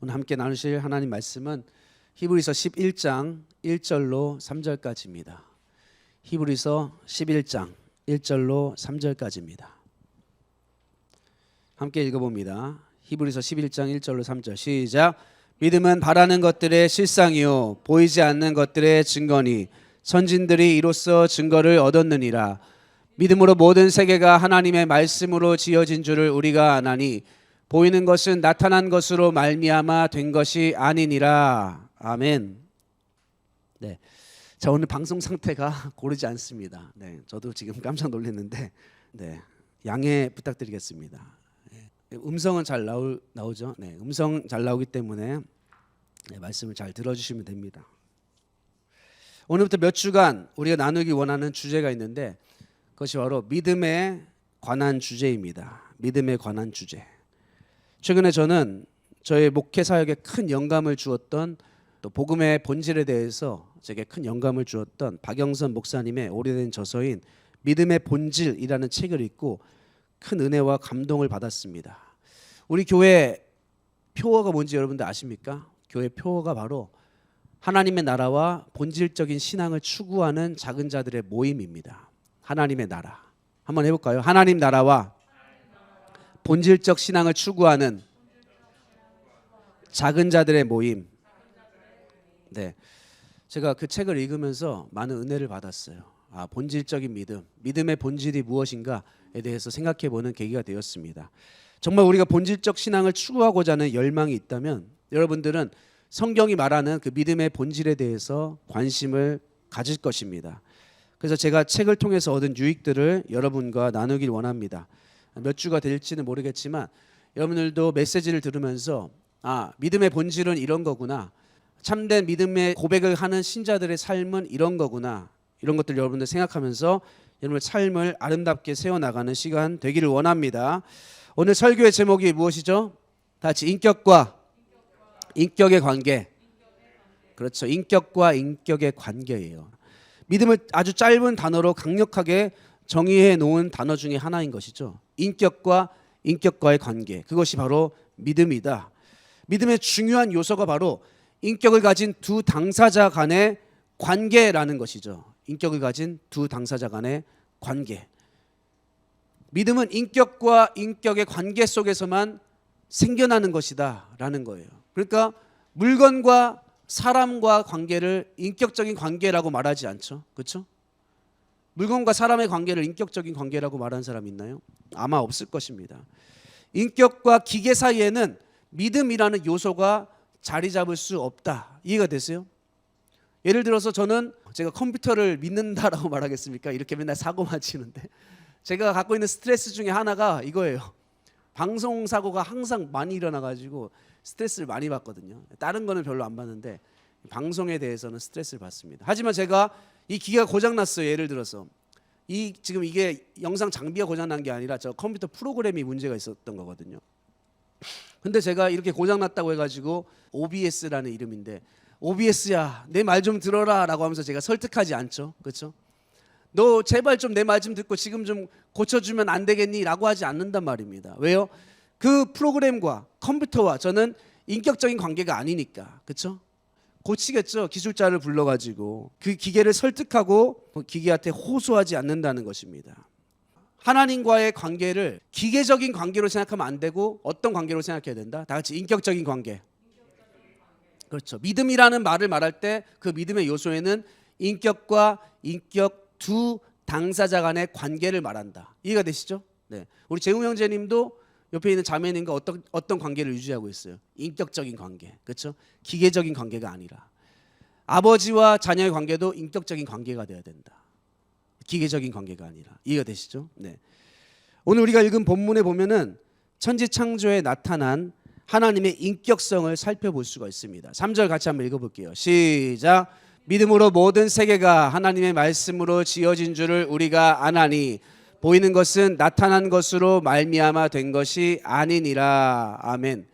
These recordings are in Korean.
오늘 함께 나누실 하나님 말씀은 히브리서 11장 1절로 3절까지입니다. 히브리서 11장 1절로 3절까지입니다. 함께 읽어봅니다. 히브리서 11장 1절로 3절 시작. 믿음은 바라는 것들의 실상이요 보이지 않는 것들의 증거니 선진들이 이로써 증거를 얻었느니라. 믿음으로 모든 세계가 하나님의 말씀으로 지어진 줄을 우리가 아나니 보이는 것은 나타난 것으로 말미암아 된 것이 아니니라. 아멘. 네. 자, 오늘 방송 상태가 고르지 않습니다. 네, 저도 지금 깜짝 놀랐는데, 네, 양해 부탁드리겠습니다. 네, 음성은 잘 나오죠. 네, 음성 잘 나오기 때문에 네, 말씀을 잘 들어주시면 됩니다. 오늘부터 몇 주간 우리가 나누기 원하는 주제가 있는데, 그것이 바로 믿음에 관한 주제입니다. 믿음에 관한 주제. 최근에 저는 저의 목회 사역에 큰 영감을 주었던, 또 복음의 본질에 대해서 제게 큰 영감을 주었던 박영선 목사님의 오래된 저서인 믿음의 본질이라는 책을 읽고 큰 은혜와 감동을 받았습니다. 우리 교회 표어가 뭔지 여러분들 아십니까? 교회 표어가 바로 하나님의 나라와 본질적인 신앙을 추구하는 작은 자들의 모임입니다. 하나님의 나라. 한번 해볼까요? 하나님 나라와 본질적 신앙을 추구하는 작은 자들의 모임. 네, 제가 그 책을 읽으면서 많은 은혜를 받았어요. 본질적인 믿음, 믿음의 본질이 무엇인가에 대해서 생각해보는 계기가 되었습니다. 정말 우리가 본질적 신앙을 추구하고자 하는 열망이 있다면 여러분들은 성경이 말하는 그 믿음의 본질에 대해서 관심을 가질 것입니다. 그래서 제가 책을 통해서 얻은 유익들을 여러분과 나누길 원합니다. 몇 주가 될지는 모르겠지만 여러분들도 메시지를 들으면서 믿음의 본질은 이런 거구나, 참된 믿음의 고백을 하는 신자들의 삶은 이런 거구나, 이런 것들 여러분들 생각하면서 여러분의 삶을 아름답게 세워나가는 시간 되기를 원합니다. 오늘 설교의 제목이 무엇이죠? 다 같이 인격과 인격의 관계. 그렇죠. 인격과 인격의 관계예요. 믿음을 아주 짧은 단어로 강력하게 정의해 놓은 단어 중에 하나인 것이죠. 인격과 인격과의 관계. 그것이 바로 믿음이다. 믿음의 중요한 요소가 바로 인격을 가진 두 당사자 간의 관계라는 것이죠. 인격을 가진 두 당사자 간의 관계. 믿음은 인격과 인격의 관계 속에서만 생겨나는 것이다 라는 거예요. 그러니까 물건과 사람과 관계를 인격적인 관계라고 말하지 않죠. 그렇죠? 물건과 사람의 관계를 인격적인 관계라고 말하는 사람 있나요? 아마 없을 것입니다. 인격과 기계 사이에는 믿음이라는 요소가 자리 잡을 수 없다. 이해가 되세요? 예를 들어서 제가 컴퓨터를 믿는다라고 말하겠습니까? 이렇게 맨날 사고만 치는데 제가 갖고 있는 스트레스 중에 하나가 이거예요. 방송 사고가 항상 많이 일어나가지고 스트레스를 많이 받거든요. 다른 거는 별로 안 받는데 방송에 대해서는 스트레스를 받습니다. 하지만 제가 이 기계가 고장났어요. 예를 들어서 지금 이게 영상 장비가 고장난 게 아니라 저 컴퓨터 프로그램이 문제가 있었던 거거든요. 근데 제가 이렇게 고장났다고 해가지고 OBS라는 이름인데 OBS야 내 말 좀 들어라 라고 하면서 제가 설득하지 않죠. 그렇죠? 너 제발 좀 내 말 좀 듣고 지금 좀 고쳐주면 안 되겠니? 라고 하지 않는단 말입니다. 왜요? 그 프로그램과 컴퓨터와 저는 인격적인 관계가 아니니까. 그렇죠? 고치겠죠. 기술자를 불러가지고 그 기계를 설득하고 기계한테 호소하지 않는다는 것입니다. 하나님과의 관계를 기계적인 관계로 생각하면 안 되고 어떤 관계로 생각해야 된다? 다 같이 인격적인 관계. 그렇죠. 믿음이라는 말을 말할 때 그 믿음의 요소에는 인격과 인격 두 당사자 간의 관계를 말한다. 이해가 되시죠? 네. 우리 재웅 형제님도 옆에 있는 자매님과 어떤 관계를 유지하고 있어요? 인격적인 관계. 그렇죠? 기계적인 관계가 아니라. 아버지와 자녀의 관계도 인격적인 관계가 되어야 된다. 기계적인 관계가 아니라. 이해가 되시죠? 네. 오늘 우리가 읽은 본문에 보면은 천지창조에 나타난 하나님의 인격성을 살펴볼 수가 있습니다. 3절 같이 한번 읽어볼게요. 시작. 믿음으로 모든 세계가 하나님의 말씀으로 지어진 줄을 우리가 아나니 보이는 것은 나타난 것으로 말미암아 된 것이 아니니라. 아멘.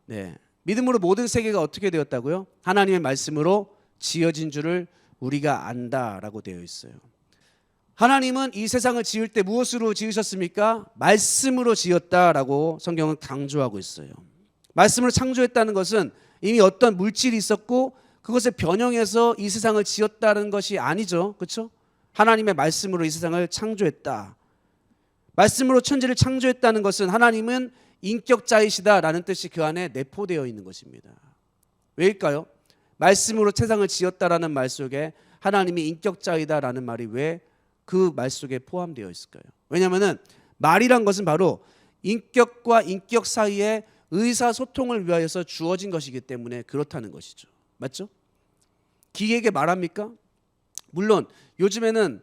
네. 믿음으로 모든 세계가 어떻게 되었다고요? 하나님의 말씀으로 지어진 줄을 우리가 안다라고 되어 있어요. 하나님은 이 세상을 지을 때 무엇으로 지으셨습니까? 말씀으로 지었다라고 성경은 강조하고 있어요. 말씀으로 창조했다는 것은 이미 어떤 물질이 있었고 그것을 변형해서 이 세상을 지었다는 것이 아니죠. 그렇죠? 하나님의 말씀으로 이 세상을 창조했다. 말씀으로 천지를 창조했다는 것은 하나님은 인격자이시다라는 뜻이 그 안에 내포되어 있는 것입니다. 왜일까요? 말씀으로 세상을 지었다라는 말 속에 하나님이 인격자이다라는 말이 왜 그 말 속에 포함되어 있을까요? 왜냐하면 말이란 것은 바로 인격과 인격 사이에 의사소통을 위하여서 주어진 것이기 때문에 그렇다는 것이죠. 맞죠? 기계에게 말합니까? 물론 요즘에는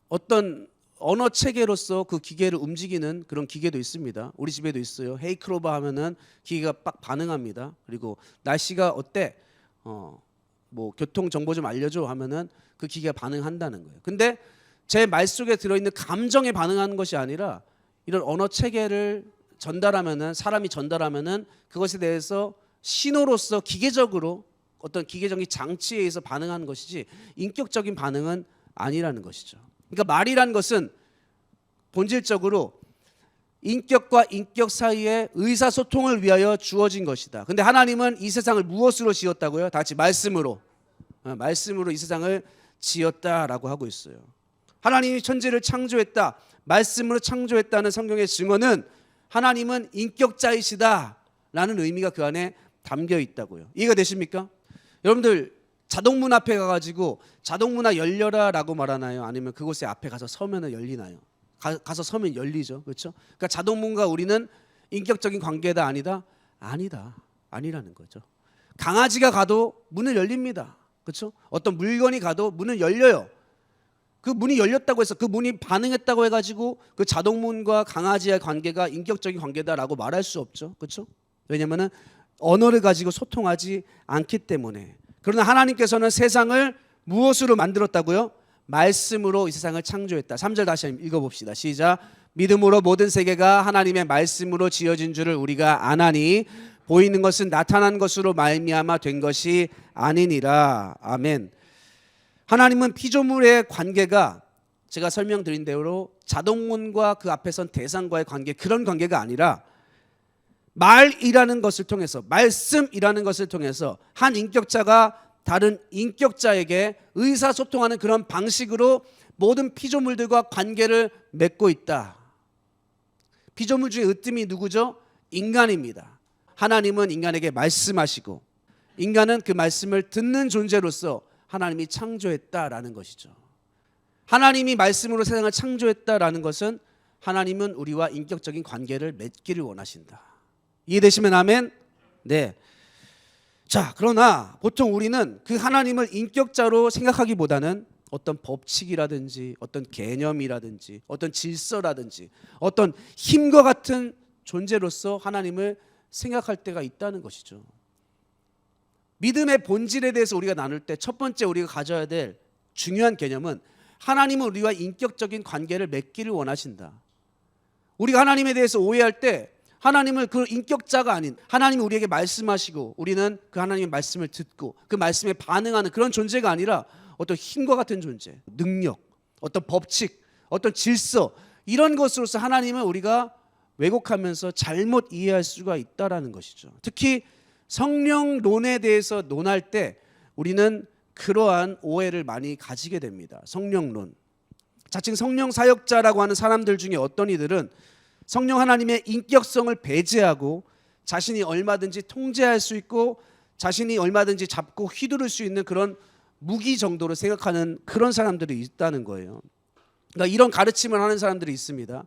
어떤 언어 체계로서 그 기계를 움직이는 그런 기계도 있습니다. 우리 집에도 있어요. 헤이 크로바 하면은 기계가 빡 반응합니다. 그리고 날씨가 어때? 뭐 교통 정보 좀 알려줘 하면은 그 기계가 반응한다는 거예요. 근데 제 말 속에 들어있는 감정에 반응하는 것이 아니라 이런 언어 체계를 전달하면은 사람이 전달하면은 그것에 대해서 신호로서 기계적으로 어떤 기계적인 장치에 의해서 반응하는 것이지 인격적인 반응은 아니라는 것이죠. 그러니까 말이란 것은 본질적으로 인격과 인격 사이의 의사소통을 위하여 주어진 것이다. 근데 하나님은 이 세상을 무엇으로 지었다고요? 다 같이 말씀으로. 말씀으로 이 세상을 지었다라고 하고 있어요. 하나님이 천지를 창조했다. 말씀으로 창조했다는 성경의 증언은 하나님은 인격자이시다라는 의미가 그 안에 담겨 있다고요. 이해가 되십니까? 여러분들 자동문 앞에 가가지고 자동문아 열려라라고 말하나요? 아니면 그곳에 앞에 가서 서면 열리나요? 가서 서면 열리죠. 그렇죠? 그러니까 자동문과 우리는 인격적인 관계다 아니다? 아니다. 아니라는 거죠. 강아지가 가도 문을 열립니다. 그렇죠? 어떤 물건이 가도 문을 열려요. 그 문이 열렸다고 해서 그 문이 반응했다고 해가지고 그 자동문과 강아지의 관계가 인격적인 관계다라고 말할 수 없죠. 그렇죠? 왜냐하면 언어를 가지고 소통하지 않기 때문에. 그러나 하나님께서는 세상을 무엇으로 만들었다고요? 말씀으로 이 세상을 창조했다. 3절 다시 읽어봅시다. 시작. 믿음으로 모든 세계가 하나님의 말씀으로 지어진 줄을 우리가 아나니 보이는 것은 나타난 것으로 말미암아 된 것이 아니니라. 아멘. 하나님은 피조물의 관계가 제가 설명드린 대로 자동문과 그 앞에 선 대상과의 관계, 그런 관계가 아니라 말이라는 것을 통해서, 말씀이라는 것을 통해서 한 인격자가 다른 인격자에게 의사소통하는 그런 방식으로 모든 피조물들과 관계를 맺고 있다. 피조물 중에 으뜸이 누구죠? 인간입니다. 하나님은 인간에게 말씀하시고 인간은 그 말씀을 듣는 존재로서 하나님이 창조했다라는 것이죠. 하나님이 말씀으로 세상을 창조했다라는 것은 하나님은 우리와 인격적인 관계를 맺기를 원하신다. 이해되시면 아멘? 네. 자, 그러나 보통 우리는 그 하나님을 인격자로 생각하기보다는 어떤 법칙이라든지 어떤 개념이라든지 어떤 질서라든지 어떤 힘과 같은 존재로서 하나님을 생각할 때가 있다는 것이죠. 믿음의 본질에 대해서 우리가 나눌 때 첫 번째 우리가 가져야 될 중요한 개념은 하나님은 우리와 인격적인 관계를 맺기를 원하신다. 우리가 하나님에 대해서 오해할 때 하나님을 그 인격자가 아닌 하나님이 우리에게 말씀하시고 우리는 그 하나님의 말씀을 듣고 그 말씀에 반응하는 그런 존재가 아니라 어떤 힘과 같은 존재, 능력, 어떤 법칙, 어떤 질서 이런 것으로서 하나님을 우리가 왜곡하면서 잘못 이해할 수가 있다라는 것이죠. 특히 성령론에 대해서 논할 때 우리는 그러한 오해를 많이 가지게 됩니다. 성령론. 자칭 성령 사역자라고 하는 사람들 중에 어떤 이들은 성령 하나님의 인격성을 배제하고 자신이 얼마든지 통제할 수 있고 자신이 얼마든지 잡고 휘두를 수 있는 그런 무기 정도로 생각하는 그런 사람들이 있다는 거예요. 그러니까 이런 가르침을 하는 사람들이 있습니다.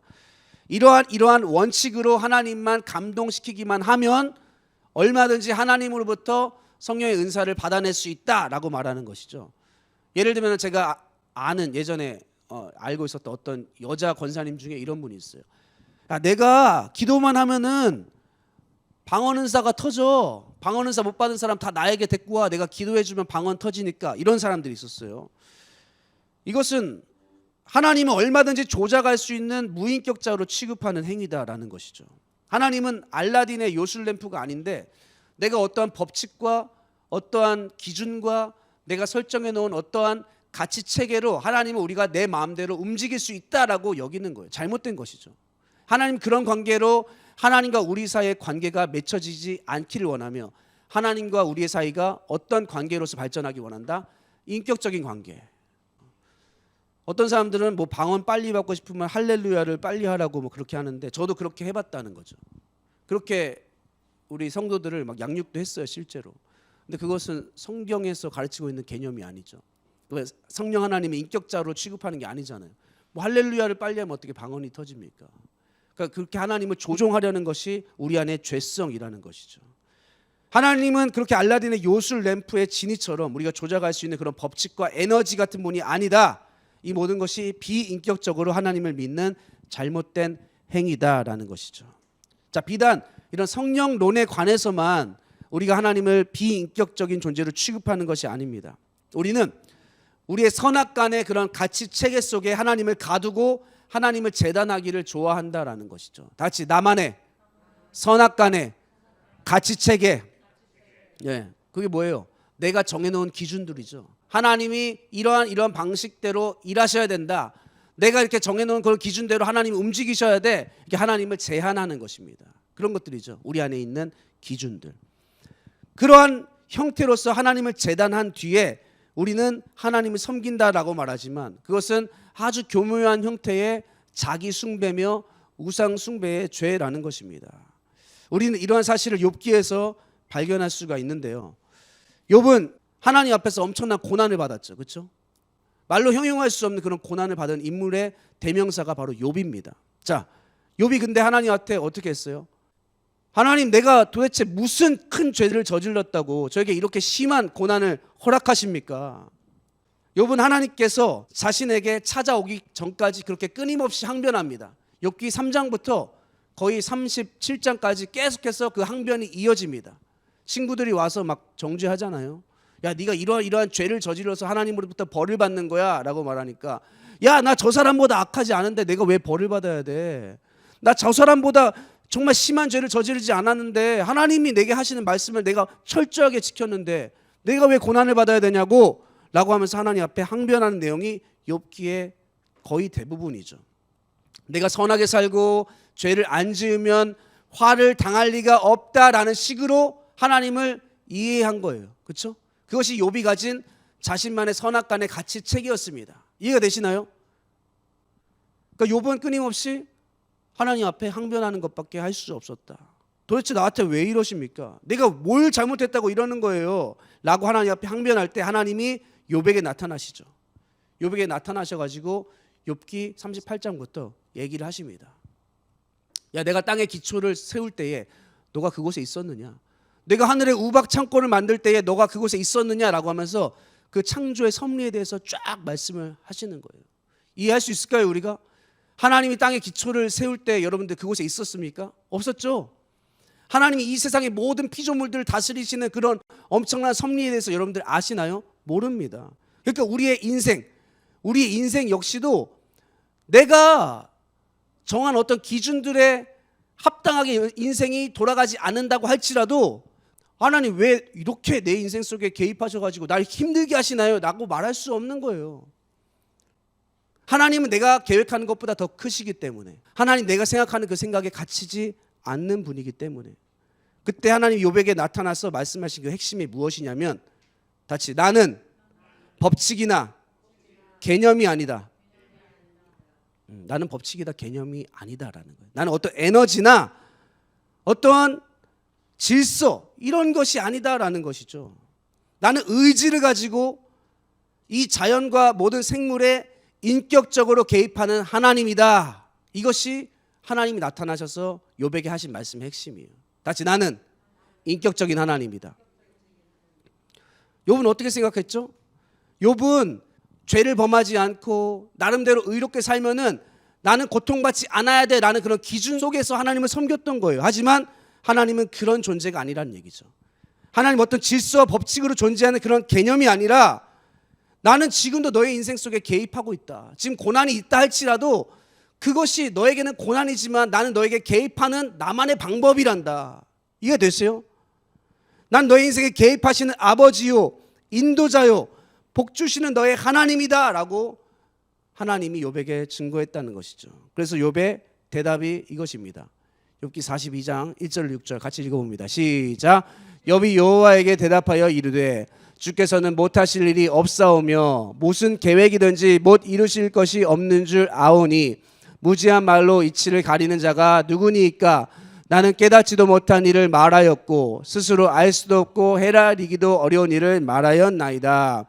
이러한 원칙으로 하나님만 감동시키기만 하면 얼마든지 하나님으로부터 성령의 은사를 받아낼 수 있다라고 말하는 것이죠. 예를 들면 제가 아는 예전에 알고 있었던 어떤 여자 권사님 중에 이런 분이 있어요. 야, 내가 기도만 하면은 방언 은사가 터져. 방언 은사 못 받은 사람 다 나에게 데리고 와. 내가 기도해주면 방언 터지니까. 이런 사람들이 있었어요. 이것은 하나님은 얼마든지 조작할 수 있는 무인격자로 취급하는 행위다라는 것이죠. 하나님은 알라딘의 요술램프가 아닌데 내가 어떠한 법칙과 어떠한 기준과 내가 설정해 놓은 어떠한 가치 체계로 하나님은 우리가 내 마음대로 움직일 수 있다라고 여기는 거예요. 잘못된 것이죠. 하나님 그런 관계로 하나님과 우리 사이의 관계가 맺혀지지 않기를 원하며 하나님과 우리의 사이가 어떤 관계로서 발전하기 원한다? 인격적인 관계. 어떤 사람들은 뭐 방언 빨리 받고 싶으면 할렐루야를 빨리 하라고 뭐 그렇게 하는데 저도 그렇게 해봤다는 거죠. 그렇게 우리 성도들을 막 양육도 했어요, 실제로. 근데 그것은 성경에서 가르치고 있는 개념이 아니죠. 성령 하나님의 인격자로 취급하는 게 아니잖아요. 뭐 할렐루야를 빨리 하면 어떻게 방언이 터집니까? 그러니까 그렇게 하나님을 조종하려는 것이 우리 안의 죄성이라는 것이죠. 하나님은 그렇게 알라딘의 요술 램프의 지니처럼 우리가 조작할 수 있는 그런 법칙과 에너지 같은 분이 아니다. 이 모든 것이 비인격적으로 하나님을 믿는 잘못된 행위다라는 것이죠. 자, 비단 이런 성령론에 관해서만 우리가 하나님을 비인격적인 존재로 취급하는 것이 아닙니다. 우리는 우리의 선악간의 그런 가치 체계 속에 하나님을 가두고 하나님을 재단하기를 좋아한다라는 것이죠. 다 같이 나만의 선악간의 가치 체계. 예, 그게 뭐예요? 내가 정해놓은 기준들이죠. 하나님이 이러한 방식대로 일하셔야 된다. 내가 이렇게 정해놓은 그런 기준대로 하나님이 움직이셔야 돼. 이렇게 하나님을 제한하는 것입니다. 그런 것들이죠. 우리 안에 있는 기준들. 그러한 형태로서 하나님을 재단한 뒤에 우리는 하나님을 섬긴다라고 말하지만 그것은 아주 교묘한 형태의 자기 숭배며 우상 숭배의 죄라는 것입니다. 우리는 이러한 사실을 욥기에서 발견할 수가 있는데요. 욥은 하나님 앞에서 엄청난 고난을 받았죠. 그렇죠? 말로 형용할 수 없는 그런 고난을 받은 인물의 대명사가 바로 욥입니다. 자, 욥이 근데 하나님한테 어떻게 했어요? 하나님, 내가 도대체 무슨 큰 죄를 저질렀다고 저에게 이렇게 심한 고난을 허락하십니까? 욥은 하나님께서 자신에게 찾아오기 전까지 그렇게 끊임없이 항변합니다. 욥기 3장부터 거의 37장까지 계속해서 그 항변이 이어집니다. 친구들이 와서 막 정죄하잖아요. 야, 네가 이러한 죄를 저질러서 하나님으로부터 벌을 받는 거야 라고 말하니까, 야, 나 저 사람보다 악하지 않은데 내가 왜 벌을 받아야 돼? 나 저 사람보다 정말 심한 죄를 저지르지 않았는데 하나님이 내게 하시는 말씀을 내가 철저하게 지켰는데 내가 왜 고난을 받아야 되냐고 라고 하면서 하나님 앞에 항변하는 내용이 욥기의 거의 대부분이죠. 내가 선하게 살고 죄를 안 지으면 화를 당할 리가 없다라는 식으로 하나님을 이해한 거예요. 그렇죠? 그것이 욥이 가진 자신만의 선악간의 가치책이었습니다. 이해가 되시나요? 그러니까 욥은 끊임없이 하나님 앞에 항변하는 것밖에 할 수 없었다. 도대체 나한테 왜 이러십니까? 내가 뭘 잘못했다고 이러는 거예요 라고 하나님 앞에 항변할 때 하나님이 욥에게 나타나시죠. 욥에게 나타나셔가지고 욥기 38장부터 얘기를 하십니다. 야, 내가 땅의 기초를 세울 때에 너가 그곳에 있었느냐? 내가 하늘의 우박 창고를 만들 때에 너가 그곳에 있었느냐라고 하면서 그 창조의 섭리에 대해서 쫙 말씀을 하시는 거예요. 이해할 수 있을까요, 우리가? 하나님이 땅의 기초를 세울 때 여러분들 그곳에 있었습니까? 없었죠. 하나님이 이 세상의 모든 피조물들을 다스리시는 그런 엄청난 섭리에 대해서 여러분들 아시나요? 모릅니다. 그러니까 우리의 인생 역시도 내가 정한 어떤 기준들에 합당하게 인생이 돌아가지 않는다고 할지라도 하나님 왜 이렇게 내 인생 속에 개입하셔가지고 날 힘들게 하시나요? 라고 말할 수 없는 거예요. 하나님은 내가 계획하는 것보다 더 크시기 때문에, 하나님 내가 생각하는 그 생각에 갇히지 않는 분이기 때문에, 그때 하나님 욥에게 나타나서 말씀하신 그 핵심이 무엇이냐면, 다시 나는 법칙이나 개념이 아니다. 나는 법칙이다 개념이 아니다라는 거예요. 나는 어떤 에너지나 어떤 질서 이런 것이 아니다라는 것이죠. 나는 의지를 가지고 이 자연과 모든 생물에 인격적으로 개입하는 하나님이다. 이것이 하나님이 나타나셔서 욥에게 하신 말씀의 핵심이에요. 다시 나는 인격적인 하나님이다. 욥은 어떻게 생각했죠? 욥은 죄를 범하지 않고 나름대로 의롭게 살면은 나는 고통받지 않아야 돼 라는 그런 기준 속에서 하나님을 섬겼던 거예요. 하지만 하나님은 그런 존재가 아니라는 얘기죠. 하나님 어떤 질서와 법칙으로 존재하는 그런 개념이 아니라 나는 지금도 너의 인생 속에 개입하고 있다. 지금 고난이 있다 할지라도 그것이 너에게는 고난이지만 나는 너에게 개입하는 나만의 방법이란다. 이해가 되세요? 난 너의 인생에 개입하시는 아버지요, 인도자요, 복 주시는 너의 하나님이다 라고 하나님이 욥에게 증거했다는 것이죠. 그래서 욥의 대답이 이것입니다. 욥기 42장 1절 6절 같이 읽어봅니다. 시작. 욥이 여호와에게 대답하여 이르되 주께서는 못하실 일이 없사오며 무슨 계획이든지 못 이루실 것이 없는 줄 아오니 무지한 말로 이치를 가리는 자가 누구니이까? 나는 깨닫지도 못한 일을 말하였고 스스로 알 수도 없고 헤아리기도 어려운 일을 말하였나이다.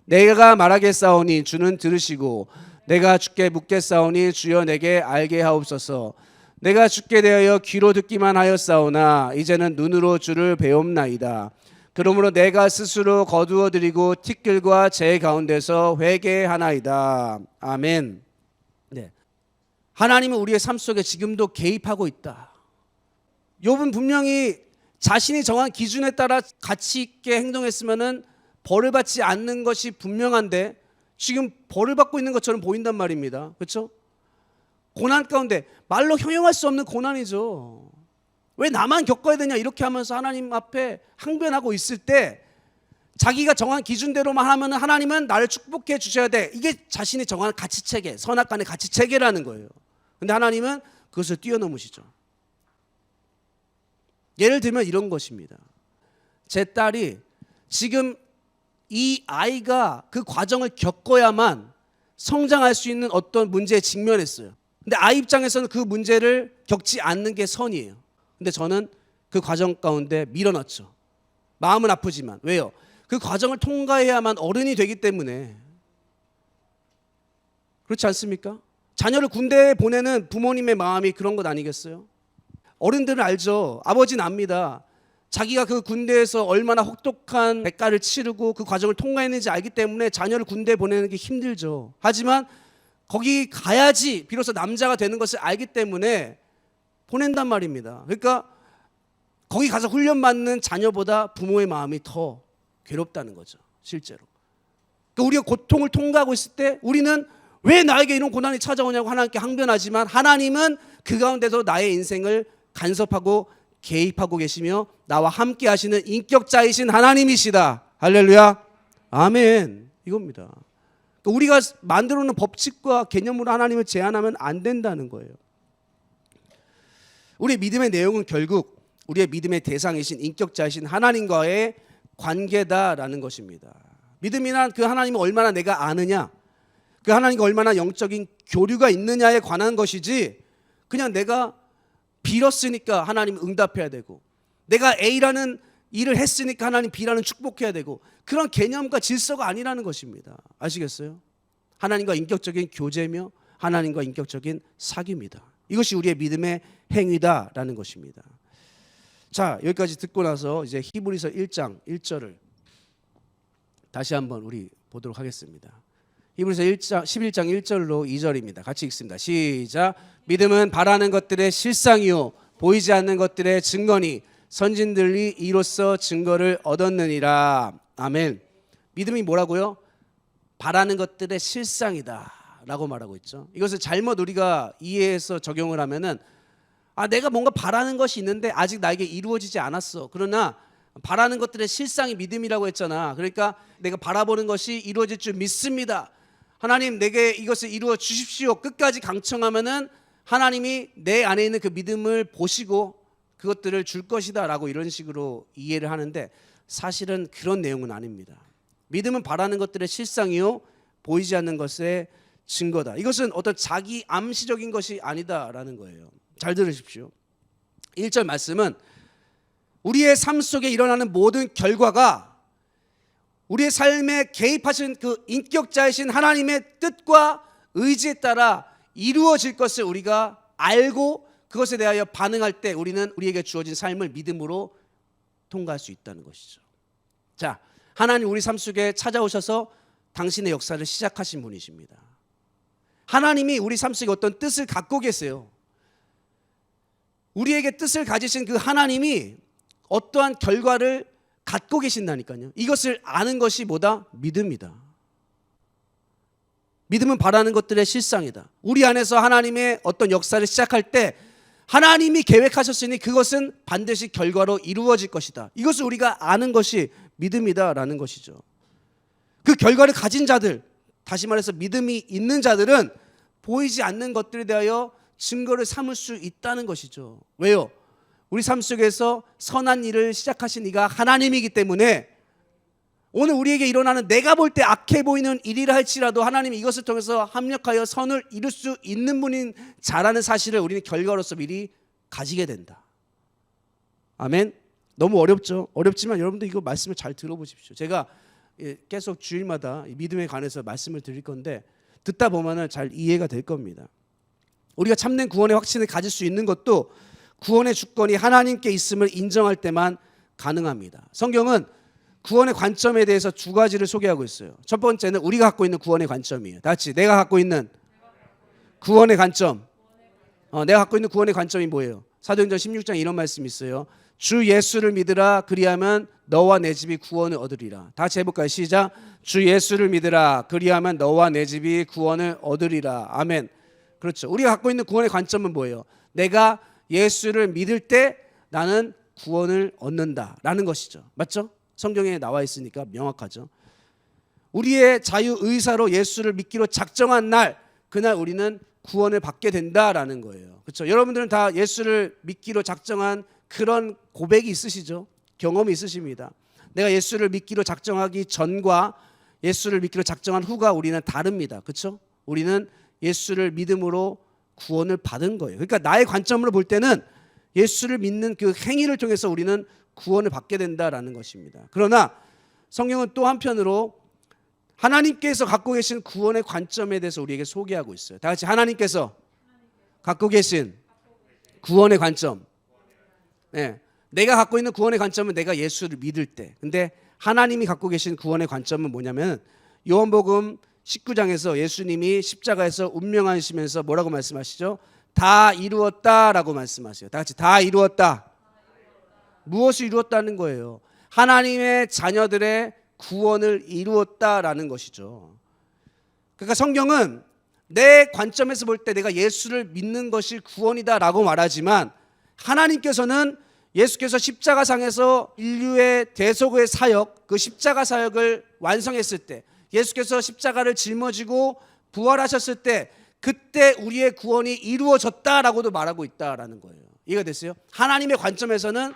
내가 말하겠사오니 주는 들으시고 내가 주께 묻겠사오니 주여 내게 알게 하옵소서. 내가 주께 대하여 귀로 듣기만 하였사오나 이제는 눈으로 주를 배움나이다. 그러므로 내가 스스로 거두어드리고 티끌과 재 가운데서 회개하나이다. 아멘. 네. 하나님은 우리의 삶 속에 지금도 개입하고 있다. 욥은 분명히 자신이 정한 기준에 따라 가치 있게 행동했으면은 벌을 받지 않는 것이 분명한데 지금 벌을 받고 있는 것처럼 보인단 말입니다. 그렇죠? 고난 가운데 말로 형용할 수 없는 고난이죠. 왜 나만 겪어야 되냐 이렇게 하면서 하나님 앞에 항변하고 있을 때 자기가 정한 기준대로만 하면 하나님은 나를 축복해 주셔야 돼. 이게 자신이 정한 가치체계, 선악간의 가치체계라는 거예요. 근데 하나님은 그것을 뛰어넘으시죠. 예를 들면 이런 것입니다. 제 딸이 지금 이 아이가 그 과정을 겪어야만 성장할 수 있는 어떤 문제에 직면했어요. 근데 아이 입장에서는 그 문제를 겪지 않는 게 선이에요. 근데 저는 그 과정 가운데 밀어넣죠. 마음은 아프지만. 왜요? 그 과정을 통과해야만 어른이 되기 때문에. 그렇지 않습니까? 자녀를 군대에 보내는 부모님의 마음이 그런 것 아니겠어요? 어른들은 알죠. 아버지는 압니다. 자기가 그 군대에서 얼마나 혹독한 대가를 치르고 그 과정을 통과했는지 알기 때문에 자녀를 군대에 보내는 게 힘들죠. 하지만 거기 가야지 비로소 남자가 되는 것을 알기 때문에 보낸단 말입니다. 그러니까 거기 가서 훈련받는 자녀보다 부모의 마음이 더 괴롭다는 거죠. 실제로. 그러니까 우리가 고통을 통과하고 있을 때 우리는 왜 나에게 이런 고난이 찾아오냐고 하나님께 항변하지만 하나님은 그 가운데서 나의 인생을 간섭하고 개입하고 계시며 나와 함께 하시는 인격자이신 하나님이시다. 할렐루야. 아멘. 이겁니다. 그러니까 우리가 만들어 놓은 법칙과 개념으로 하나님을 제한하면 안 된다는 거예요. 우리의 믿음의 내용은 결국 우리의 믿음의 대상이신 인격자이신 하나님과의 관계다라는 것입니다. 믿음이란 그 하나님을 얼마나 내가 아느냐, 그 하나님과 얼마나 영적인 교류가 있느냐에 관한 것이지 그냥 내가 빌었으니까 하나님 응답해야 되고 내가 A라는 일을 했으니까 하나님 B라는 축복해야 되고 그런 개념과 질서가 아니라는 것입니다. 아시겠어요? 하나님과 인격적인 교제며 하나님과 인격적인 사귐이다. 이것이 우리의 믿음의 행위다라는 것입니다. 자, 여기까지 듣고 나서 이제 히브리서 1장 1절을 다시 한번 우리 보도록 하겠습니다. 히브리서 11장 1절로 2절입니다. 같이 읽습니다. 시작. 믿음은 바라는 것들의 실상이요 보이지 않는 것들의 증거니 선진들이 이로써 증거를 얻었느니라. 아멘. 믿음이 뭐라고요? 바라는 것들의 실상이다 라고 말하고 있죠. 이것을 잘못 우리가 이해해서 적용을 하면은 내가 뭔가 바라는 것이 있는데 아직 나에게 이루어지지 않았어. 그러나 바라는 것들의 실상이 믿음이라고 했잖아. 그러니까 내가 바라보는 것이 이루어질 줄 믿습니다. 하나님 내게 이것을 이루어 주십시오. 끝까지 강청하면은 하나님이 내 안에 있는 그 믿음을 보시고 그것들을 줄 것이다 라고 이런 식으로 이해를 하는데 사실은 그런 내용은 아닙니다. 믿음은 바라는 것들의 실상이요 보이지 않는 것의 증거다. 이것은 어떤 자기 암시적인 것이 아니다라는 거예요. 잘 들으십시오. 1절 말씀은 우리의 삶 속에 일어나는 모든 결과가 우리의 삶에 개입하신 그 인격자이신 하나님의 뜻과 의지에 따라 이루어질 것을 우리가 알고 그것에 대하여 반응할 때 우리는 우리에게 주어진 삶을 믿음으로 통과할 수 있다는 것이죠. 자, 하나님 우리 삶 속에 찾아오셔서 당신의 역사를 시작하신 분이십니다. 하나님이 우리 삶 속에 어떤 뜻을 갖고 계세요. 우리에게 뜻을 가지신 그 하나님이 어떠한 결과를 갖고 계신다니까요. 이것을 아는 것이 뭐다? 믿음이다. 믿음은 바라는 것들의 실상이다. 우리 안에서 하나님의 어떤 역사를 시작할 때 하나님이 계획하셨으니 그것은 반드시 결과로 이루어질 것이다. 이것을 우리가 아는 것이 믿음이다라는 것이죠. 그 결과를 가진 자들, 다시 말해서 믿음이 있는 자들은 보이지 않는 것들에 대하여 증거를 삼을 수 있다는 것이죠. 왜요? 우리 삶 속에서 선한 일을 시작하신 이가 하나님이기 때문에 오늘 우리에게 일어나는 내가 볼 때 악해 보이는 일이라 할지라도 하나님이 이것을 통해서 합력하여 선을 이룰 수 있는 분인 자라는 사실을 우리는 결과로서 미리 가지게 된다. 아멘. 너무 어렵죠? 어렵지만 여러분들 이거 말씀을 잘 들어보십시오. 제가 계속 주일마다 믿음에 관해서 말씀을 드릴 건데 듣다 보면은 잘 이해가 될 겁니다. 우리가 참된 구원의 확신을 가질 수 있는 것도 구원의 주권이 하나님께 있음을 인정할 때만 가능합니다. 성경은 구원의 관점에 대해서 두 가지를 소개하고 있어요. 첫 번째는 우리가 갖고 있는 구원의 관점이에요. 다 같이 내가 갖고 있는 구원의 관점. 내가 갖고 있는 구원의 관점이 뭐예요? 사도행전 16장 이런 말씀이 있어요. 주 예수를 믿으라 그리하면 너와 내 집이 구원을 얻으리라. 다 같이 해볼까요? 시작. 주 예수를 믿으라 그리하면 너와 내 집이 구원을 얻으리라. 아멘. 그렇죠. 우리가 갖고 있는 구원의 관점은 뭐예요? 내가 예수를 믿을 때 나는 구원을 얻는다라는 것이죠. 맞죠? 성경에 나와 있으니까 명확하죠. 우리의 자유의사로 예수를 믿기로 작정한 날, 그날 우리는 구원을 받게 된다라는 거예요. 그렇죠? 여러분들은 다 예수를 믿기로 작정한 그런 고백이 있으시죠? 경험이 있으십니다. 내가 예수를 믿기로 작정하기 전과 예수를 믿기로 작정한 후가 우리는 다릅니다. 그렇죠? 우리는 예수를 믿음으로 구원을 받은 거예요. 그러니까 나의 관점으로 볼 때는 예수를 믿는 그 행위를 통해서 우리는 구원을 받게 된다라는 것입니다. 그러나 성경은 또 한편으로 하나님께서 갖고 계신 구원의 관점에 대해서 우리에게 소개하고 있어요. 다 같이 하나님께서 갖고 계신 구원의 관점. 네, 내가 갖고 있는 구원의 관점은 내가 예수를 믿을 때. 근데 하나님이 갖고 계신 구원의 관점은 뭐냐면 요한복음 19장에서 예수님이 십자가에서 운명하시면서 뭐라고 말씀하시죠? 다 이루었다라고 말씀하세요. 다 같이 다 이루었다. 무엇을 이루었다는 거예요? 하나님의 자녀들의 구원을 이루었다라는 것이죠. 그러니까 성경은 내 관점에서 볼 때 내가 예수를 믿는 것이 구원이다라고 말하지만 하나님께서는 예수께서 십자가상에서 인류의 대속의 사역, 그 십자가 사역을 완성했을 때 예수께서 십자가를 짊어지고 부활하셨을 때 그때 우리의 구원이 이루어졌다라고도 말하고 있다라는 거예요. 이해가 됐어요? 하나님의 관점에서는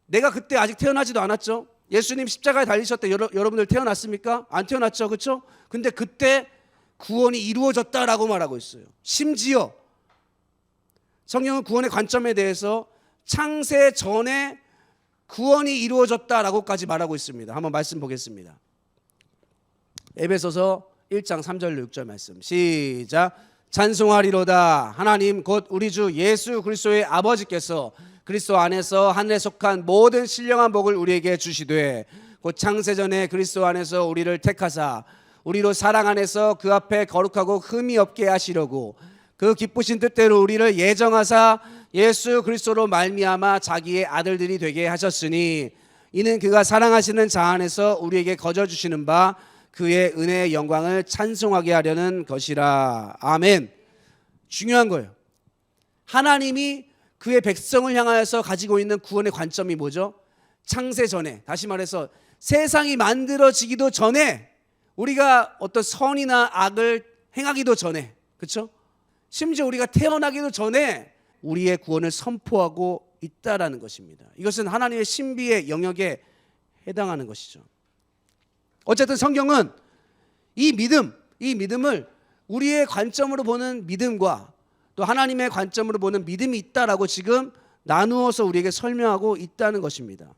내가 그때 아직 태어나지도 않았죠. 예수님 십자가에 달리셨을 때 여러분들 태어났습니까? 안 태어났죠. 그렇죠? 근데 그때 구원이 이루어졌다라고 말하고 있어요. 심지어 성경은 구원의 관점에 대해서 창세 전에 구원이 이루어졌다라고까지 말하고 있습니다. 한번 말씀 보겠습니다. 에베소서 1장 3절 6절 말씀 시작. 찬송하리로다 하나님 곧 우리 주 예수 그리스도의 아버지께서 그리스도 안에서 하늘에 속한 모든 신령한 복을 우리에게 주시되 곧 창세전에 그리스도 안에서 우리를 택하사 우리로 사랑 안에서 그 앞에 거룩하고 흠이 없게 하시려고 그 기쁘신 뜻대로 우리를 예정하사 예수 그리스도로 말미암아 자기의 아들들이 되게 하셨으니 이는 그가 사랑하시는 자 안에서 우리에게 거저 주시는 바 그의 은혜의 영광을 찬송하게 하려는 것이라. 아멘. 중요한 거예요. 하나님이 그의 백성을 향하여서 가지고 있는 구원의 관점이 뭐죠? 창세 전에, 다시 말해서 세상이 만들어지기도 전에 우리가 어떤 선이나 악을 행하기도 전에, 그렇죠? 심지어 우리가 태어나기도 전에 우리의 구원을 선포하고 있다라는 것입니다. 이것은 하나님의 신비의 영역에 해당하는 것이죠. 어쨌든 성경은 이 믿음을 우리의 관점으로 보는 믿음과 또 하나님의 관점으로 보는 믿음이 있다라고 지금 나누어서 우리에게 설명하고 있다는 것입니다.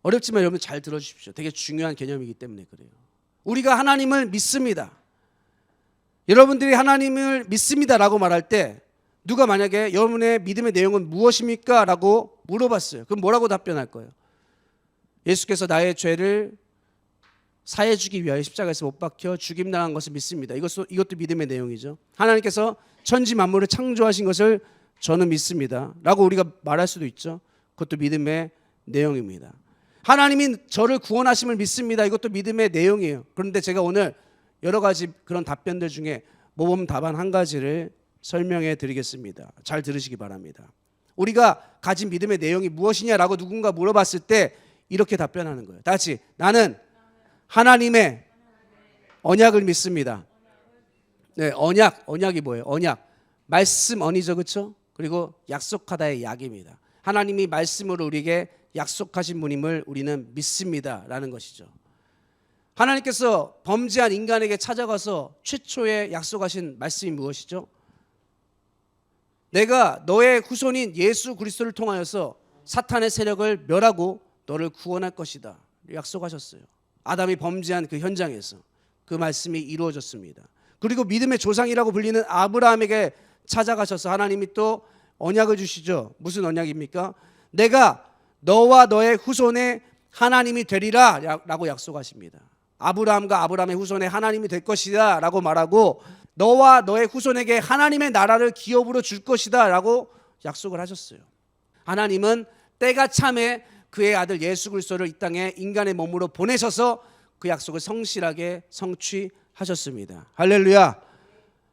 어렵지만 여러분 잘 들어주십시오. 되게 중요한 개념이기 때문에 그래요. 우리가 하나님을 믿습니다. 여러분들이 하나님을 믿습니다라고 말할 때 누가 만약에 여러분의 믿음의 내용은 무엇입니까? 라고 물어봤어요. 그럼 뭐라고 답변할 거예요? 예수께서 나의 죄를 사해주기 위하여 십자가에서 못 박혀 죽임당한 것을 믿습니다. 이것도 믿음의 내용이죠. 하나님께서 천지 만물을 창조하신 것을 저는 믿습니다 라고 우리가 말할 수도 있죠. 그것도 믿음의 내용입니다. 하나님이 저를 구원하심을 믿습니다. 이것도 믿음의 내용이에요. 그런데 제가 오늘 여러 가지 그런 답변들 중에 모범 답안 한 가지를 설명해 드리겠습니다. 잘 들으시기 바랍니다. 우리가 가진 믿음의 내용이 무엇이냐라고 누군가 물어봤을 때 이렇게 답변하는 거예요. 다 같이 나는 하나님의 언약을 믿습니다. 네, 언약이 뭐예요? 언약. 말씀 언이죠, 그렇죠? 그리고 약속하다의 약입니다. 하나님이 말씀으로 우리에게 약속하신 분임을 우리는 믿습니다라는 것이죠. 하나님께서 범죄한 인간에게 찾아가서 최초에 약속하신 말씀이 무엇이죠? 내가 너의 후손인 예수 그리스도를 통하여서 사탄의 세력을 멸하고 너를 구원할 것이다. 약속하셨어요. 아담이 범죄한 그 현장에서 그 말씀이 이루어졌습니다. 그리고 믿음의 조상이라고 불리는 아브라함에게 찾아가셔서 하나님이 또 언약을 주시죠. 무슨 언약입니까? 내가 너와 너의 후손의 하나님이 되리라 라고 약속하십니다. 아브라함과 아브라함의 후손의 하나님이 될 것이다 라고 말하고 너와 너의 후손에게 하나님의 나라를 기업으로 줄 것이다 라고 약속을 하셨어요. 하나님은 때가 참에 그의 아들 예수 그리스도를 이 땅에 인간의 몸으로 보내셔서 그 약속을 성실하게 성취하셨습니다. 할렐루야.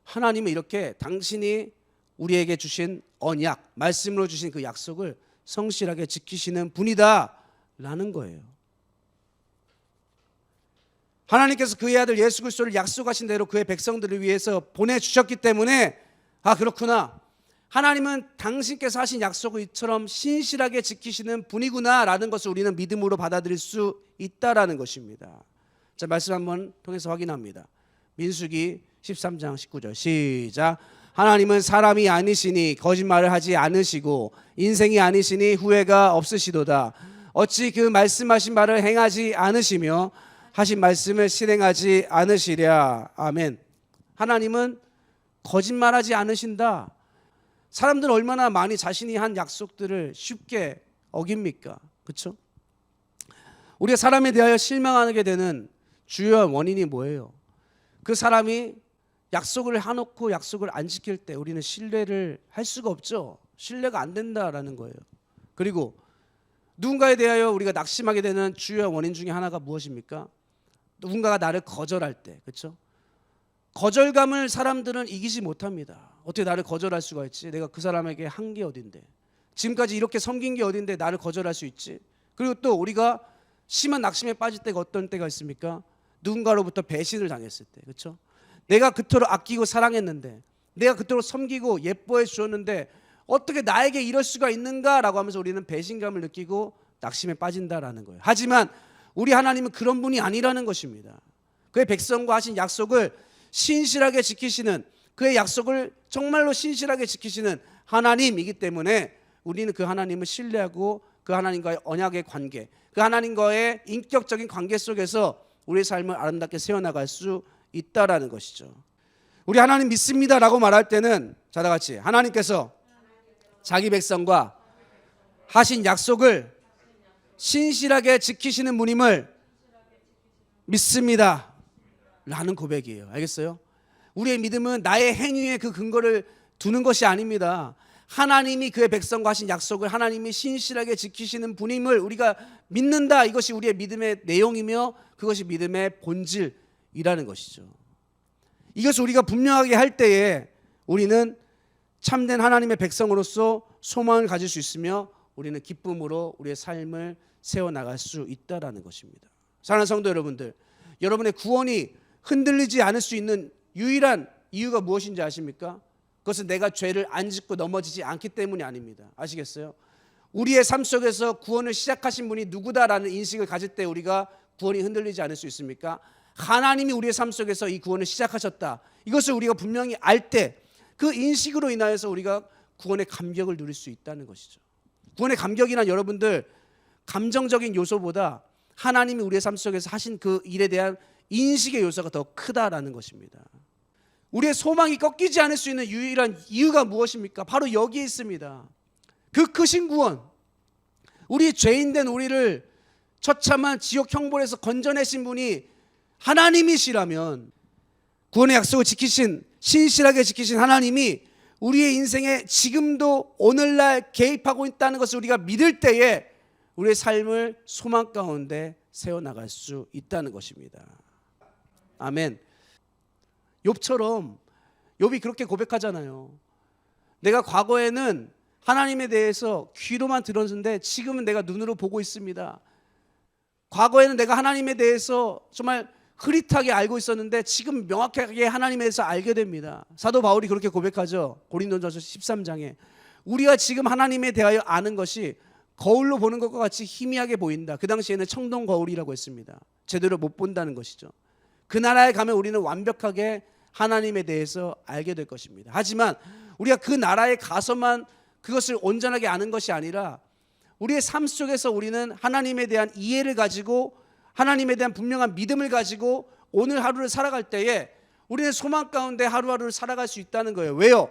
하나님은 이렇게 당신이 우리에게 주신 언약, 말씀으로 주신 그 약속을 성실하게 지키시는 분이다 라는 거예요. 하나님께서 그의 아들 예수 그리스도를 약속하신 대로 그의 백성들을 위해서 보내주셨기 때문에 그렇구나, 하나님은 당신께서 하신 약속을 이처럼 신실하게 지키시는 분이구나 라는 것을 우리는 믿음으로 받아들일 수 있다라는 것입니다. 자, 말씀 한번 통해서 확인합니다. 민수기 13장 19절 시작. 하나님은 사람이 아니시니 거짓말을 하지 않으시고 인생이 아니시니 후회가 없으시도다. 어찌 그 말씀하신 말을 행하지 않으시며 하신 말씀을 실행하지 않으시랴. 아멘. 하나님은 거짓말하지 않으신다. 사람들은 얼마나 많이 자신이 한 약속들을 쉽게 어깁니까? 그렇죠? 우리가 사람에 대하여 실망하게 되는 주요한 원인이 뭐예요? 그 사람이 약속을 해놓고 약속을 안 지킬 때 우리는 신뢰를 할 수가 없죠. 신뢰가 안 된다라는 거예요. 그리고 누군가에 대하여 우리가 낙심하게 되는 주요한 원인 중에 하나가 무엇입니까? 누군가가 나를 거절할 때, 그렇죠? 거절감을 사람들은 이기지 못합니다. 어떻게 나를 거절할 수가 있지? 내가 그 사람에게 한 게 어딘데? 지금까지 이렇게 섬긴 게 어딘데 나를 거절할 수 있지? 그리고 또 우리가 심한 낙심에 빠질 때가 어떤 때가 있습니까? 누군가로부터 배신을 당했을 때, 그렇죠? 내가 그토록 아끼고 사랑했는데, 내가 그토록 섬기고 예뻐해 주었는데 어떻게 나에게 이럴 수가 있는가라고 하면서 우리는 배신감을 느끼고 낙심에 빠진다라는 거예요. 하지만 우리 하나님은 그런 분이 아니라는 것입니다. 그의 백성과 하신 약속을 신실하게 지키시는, 그의 약속을 정말로 신실하게 지키시는 하나님이기 때문에 우리는 그 하나님을 신뢰하고 그 하나님과의 언약의 관계, 그 하나님과의 인격적인 관계 속에서 우리의 삶을 아름답게 세워나갈 수 있다라는 것이죠. 우리 하나님 믿습니다라고 말할 때는 자, 다 같이 하나님께서 자기 백성과 하신 약속을 신실하게 지키시는 분임을 믿습니다 라는 고백이에요. 알겠어요? 우리의 믿음은 나의 행위에 그 근거를 두는 것이 아닙니다. 하나님이 그의 백성과 하신 약속을 하나님이 신실하게 지키시는 분임을 우리가 믿는다. 이것이 우리의 믿음의 내용이며 그것이 믿음의 본질이라는 것이죠. 이것을 우리가 분명하게 할 때에 우리는 참된 하나님의 백성으로서 소망을 가질 수 있으며 우리는 기쁨으로 우리의 삶을 세워나갈 수 있다는 것입니다. 사랑하는 성도 여러분들, 여러분의 구원이 흔들리지 않을 수 있는 유일한 이유가 무엇인지 아십니까? 그것은 내가 죄를 안 짓고 넘어지지 않기 때문이 아닙니다. 아시겠어요? 우리의 삶 속에서 구원을 시작하신 분이 누구다라는 인식을 가질 때 우리가 구원이 흔들리지 않을 수 있습니까? 하나님이 우리의 삶 속에서 이 구원을 시작하셨다. 이것을 우리가 분명히 알 때 그 인식으로 인하여서 우리가 구원의 감격을 누릴 수 있다는 것이죠. 구원의 감격이란 여러분들 감정적인 요소보다 하나님이 우리의 삶 속에서 하신 그 일에 대한 인식의 요소가 더 크다라는 것입니다. 우리의 소망이 꺾이지 않을 수 있는 유일한 이유가 무엇입니까? 바로 여기에 있습니다. 그 크신 구원, 우리 죄인된 우리를 처참한 지옥 형벌에서 건져내신 분이 하나님이시라면, 구원의 약속을 지키신, 신실하게 지키신 하나님이 우리의 인생에 지금도 오늘날 개입하고 있다는 것을 우리가 믿을 때에 우리의 삶을 소망 가운데 세워나갈 수 있다는 것입니다. 아멘. 욥처럼, 욥이 그렇게 고백하잖아요. 내가 과거에는 하나님에 대해서 귀로만 들었는데 지금은 내가 눈으로 보고 있습니다. 과거에는 내가 하나님에 대해서 정말 흐릿하게 알고 있었는데 지금 명확하게 하나님에 대해서 알게 됩니다. 사도 바울이 그렇게 고백하죠. 고린도전서 13장에 우리가 지금 하나님에 대하여 아는 것이 거울로 보는 것과 같이 희미하게 보인다. 그 당시에는 청동 거울이라고 했습니다. 제대로 못 본다는 것이죠. 그 나라에 가면 우리는 완벽하게 하나님에 대해서 알게 될 것입니다. 하지만 우리가 그 나라에 가서만 그것을 온전하게 아는 것이 아니라 우리의 삶 속에서 우리는 하나님에 대한 이해를 가지고 하나님에 대한 분명한 믿음을 가지고 오늘 하루를 살아갈 때에 우리는 소망 가운데 하루하루를 살아갈 수 있다는 거예요. 왜요?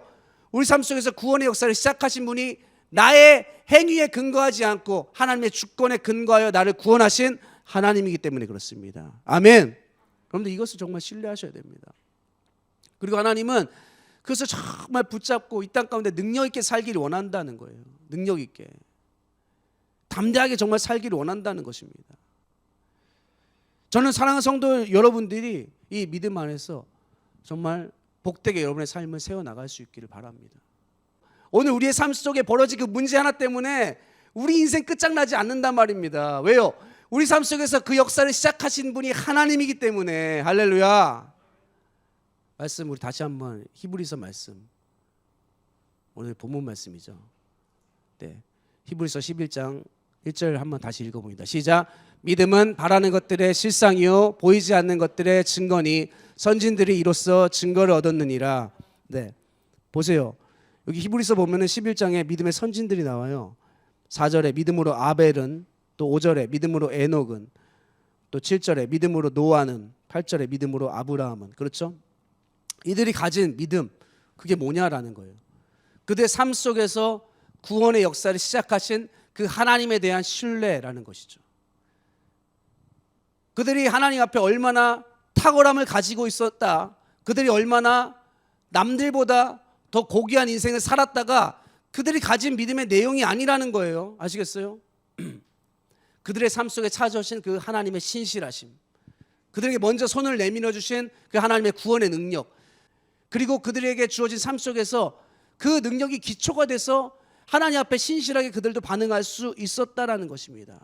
우리 삶 속에서 구원의 역사를 시작하신 분이 나의 행위에 근거하지 않고 하나님의 주권에 근거하여 나를 구원하신 하나님이기 때문에 그렇습니다. 아멘. 여러분들 이것을 정말 신뢰하셔야 됩니다. 그리고 하나님은 그것을 정말 붙잡고 이 땅 가운데 능력 있게 살기를 원한다는 거예요. 능력 있게 담대하게 정말 살기를 원한다는 것입니다. 저는 사랑하는 성도 여러분들이 이 믿음 안에서 정말 복되게 여러분의 삶을 세워나갈 수 있기를 바랍니다. 오늘 우리의 삶 속에 벌어진 그 문제 하나 때문에 우리 인생 끝장나지 않는단 말입니다. 왜요? 우리 삶 속에서 그 역사를 시작하신 분이 하나님이기 때문에. 할렐루야. 말씀 우리 다시 한번 히브리서 말씀, 오늘 본문 말씀이죠. 네, 히브리서 11장 1절 한번 다시 읽어봅니다. 시작. 믿음은 바라는 것들의 실상이요 보이지 않는 것들의 증거니 선진들이 이로써 증거를 얻었느니라. 네, 보세요. 여기 히브리서 보면은 11장에 믿음의 선진들이 나와요. 4절에 믿음으로 아벨은, 또 5절에 믿음으로 에녹은, 또 7절에 믿음으로 노아는, 8절에 믿음으로 아브라함은. 그렇죠? 이들이 가진 믿음, 그게 뭐냐라는 거예요. 그들의 삶 속에서 구원의 역사를 시작하신 그 하나님에 대한 신뢰라는 것이죠. 그들이 하나님 앞에 얼마나 탁월함을 가지고 있었다, 그들이 얼마나 남들보다 더 고귀한 인생을 살았다가 그들이 가진 믿음의 내용이 아니라는 거예요. 아시겠어요? 그들의 삶 속에 찾아오신 그 하나님의 신실하심, 그들에게 먼저 손을 내밀어 주신 그 하나님의 구원의 능력, 그리고 그들에게 주어진 삶 속에서 그 능력이 기초가 돼서 하나님 앞에 신실하게 그들도 반응할 수 있었다라는 것입니다.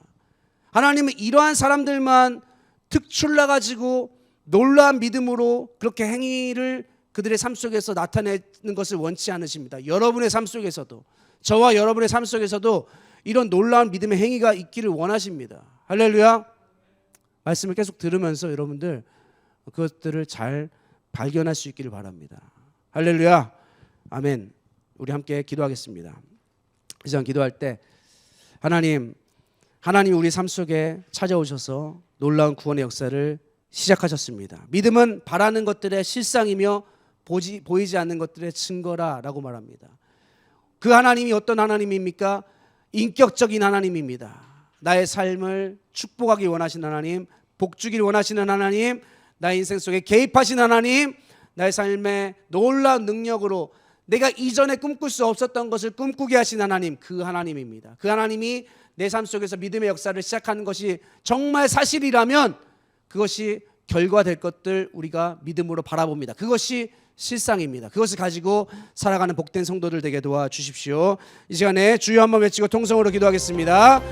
하나님은 이러한 사람들만 특출나 가지고 놀라운 믿음으로 그렇게 행위를 그들의 삶 속에서 나타내는 것을 원치 않으십니다. 여러분의 삶 속에서도, 저와 여러분의 삶 속에서도 이런 놀라운 믿음의 행위가 있기를 원하십니다. 할렐루야. 말씀을 계속 들으면서 여러분들 그것들을 잘 발견할 수 있기를 바랍니다. 할렐루야. 아멘. 우리 함께 기도하겠습니다. 이 시간 기도할 때 하나님 우리 삶 속에 찾아오셔서 놀라운 구원의 역사를 시작하셨습니다. 믿음은 바라는 것들의 실상이며 보이지 않는 것들의 증거라라고 말합니다. 그 하나님이 어떤 하나님입니까? 인격적인 하나님입니다. 나의 삶을 축복하기 원하시는 하나님, 복주기를 원하시는 하나님, 나의 인생 속에 개입하신 하나님, 나의 삶에 놀라운 능력으로 내가 이전에 꿈꿀 수 없었던 것을 꿈꾸게 하신 하나님, 그 하나님입니다. 그 하나님이 내 삶 속에서 믿음의 역사를 시작하는 것이 정말 사실이라면 그것이 결과될 것들 우리가 믿음으로 바라봅니다. 그것이 실상입니다. 그것을 가지고 살아가는 복된 성도들 되게 도와주십시오. 이 시간에 주여 한번 외치고 통성으로 기도하겠습니다.